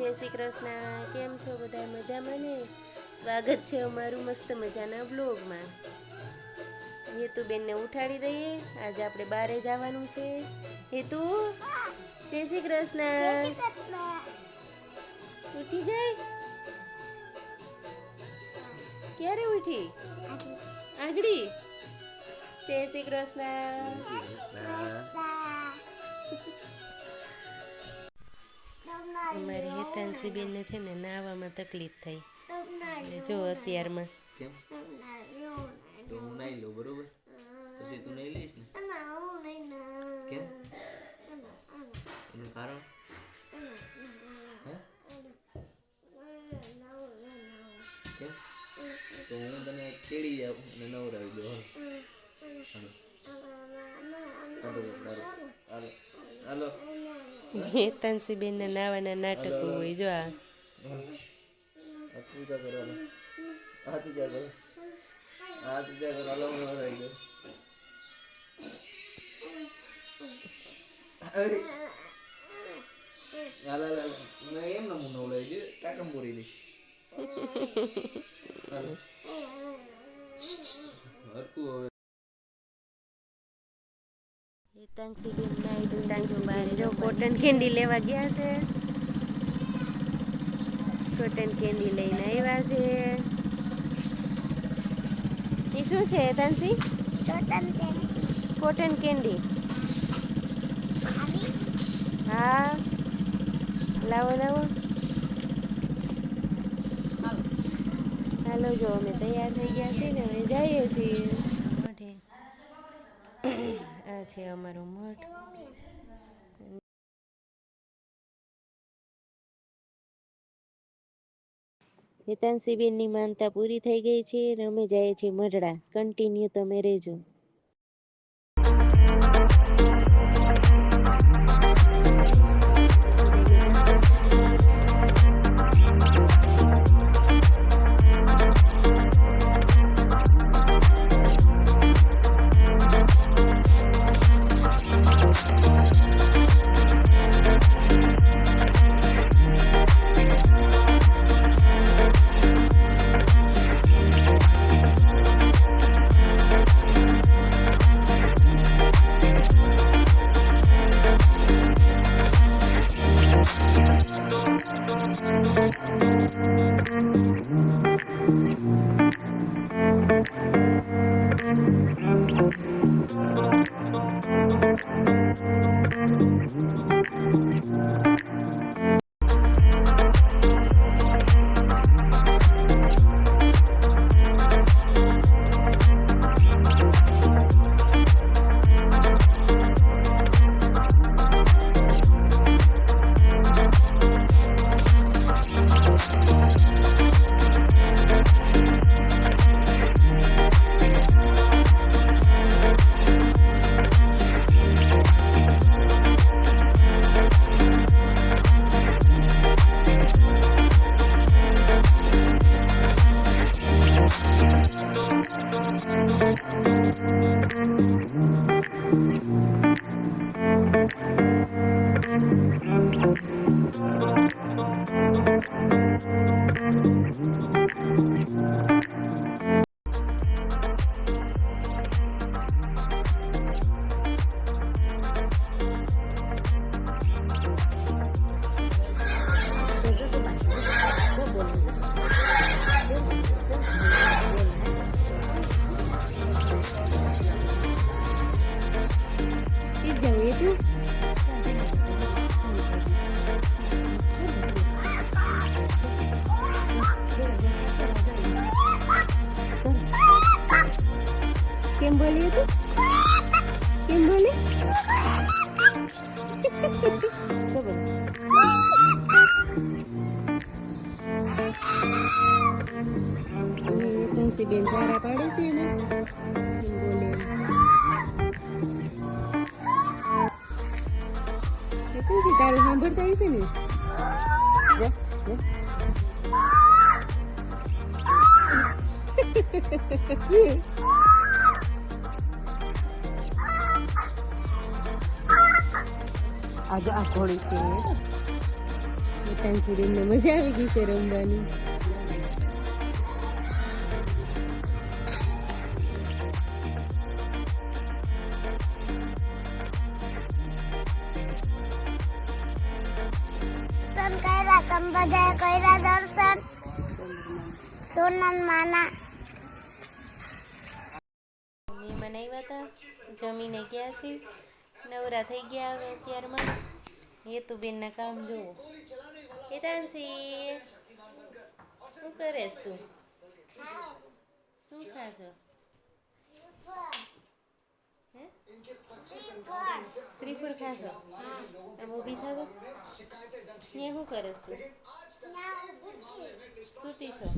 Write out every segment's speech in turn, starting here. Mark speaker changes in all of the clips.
Speaker 1: જય શ્રી કૃષ્ણ. કેમ છો બધા? મજામાં ને? સ્વાગત છે અમારું મસ્ત મજાના વ્લોગમાં. હેતુબેનને ઉઠાડી દઈએ. આજે આપણે બહારે જવાનું છે. હેતુ, જય શ્રી કૃષ્ણ. ઉઠી ગઈ? ક્યારે ઉઠી? આગળી. જય શ્રી કૃષ્ણ. અમારી હેતાંશીબેનને છે ને નાવામાં તકલીફ થઈ એટલે જો અત્યારમાં
Speaker 2: કેમ તો હું નાઈ લઉં બરોબર, પછી તું નાઈ લઈશ ને? કેમ? એનું કારણ હે? કેમ? તો હું તને તેડી જાઉં અને નવરાવી દઉં. હાલો હાલો.
Speaker 1: હેતાંશીબેનના નાવાના નાટકો હોય જો આ.
Speaker 2: પૂજા કરવાનું. આ પૂજા કરો, આ પૂજા કરો. હાલો હું નવરાવી દઉં. હાલો હાલો. મેં એમ ન હું નવડાવી દઉં, ટાકમ પૂરી દઈશ. હાલો હરકું હવે.
Speaker 1: હેતાંશીબેન નાઈ ધોઈને જો બહાર જો કોટન કેન્ડી લેવા ગયા છે. કોટન કેન્ડી લઈને આવ્યા છે. એ શું છે હેતાંશી? Cotton candy. હા લાવો લાવો. હાલો જો અમે તૈયાર થઈ ગયા છીએ ને હવે જઈએ છીએ મઠે. આ છે અમારો મઠ. હેતાંશીબેનની માનતા પૂરી થઈ ગઈ છે અને અમે જઈએ છીએ મઢડા. કન્ટિન્યુ તમે રહેજો. કેમ બોલી તું? કેમ બોલી? બેન સારા પાડે છે ને બોલે. તારું સાંભળતા હશે ને? આજે આ ઘોડી છે તાનસીબેનને મજા આવી ગઈ છે રમવાની.
Speaker 3: દર્શન કર્યા તમે બધાએ કર્યા દર્શન સોનલ માના
Speaker 1: મહેમાન આવ્યા હતા, જમીને ગયા છે, નવરા થઈ ગયા હવે અત્યારમાં. હેતુબેનના કામ જોવો. એ તાનસી શું કરેસ તું? શું ખાશો? હે શ્રીફળ ખાશો? આમ ઊભી થતો ત્યાં શું કરેસ તું? સૂતી છો?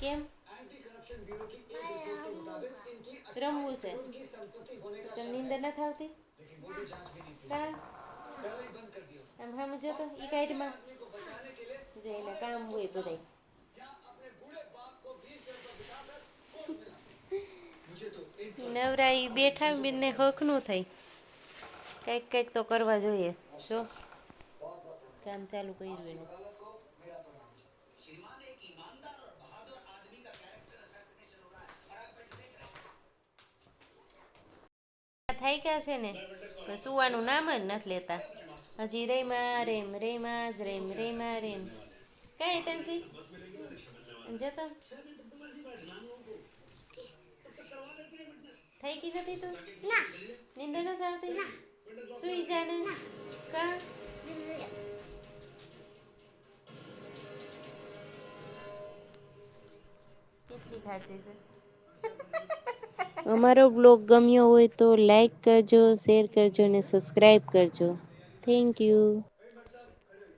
Speaker 1: કેમ? રમવું છે? તને નીંદર નથી આવતી? કા આમ હામ જતો ઈ કાઈટમાં જો એને કામ હોય બધાય. નવરાઈ બેઠા બેનને હક નું થાય, કંઈક કંઈક તો કરવા જોઈએ. જો કામ ચાલુ કર્યું એનું. થાય ક્યાં છે ને પણ સુવાનું નામ જ નથી લેતા. હજી રેમાં રેમ રેમાં જ રેમ રેમાં રેમ. કાંઈ તનસી જતો થઈ ગઈ નથી તું? નીંદર નથી આવતી? સુઈ જાને. કા કેટલી ખાચી છે. અમારો બ્લોગ ગમ્યો હોય તો લાઈક કરજો, શેર કરજો અને સબસ્ક્રાઈબ કરજો. Thank you.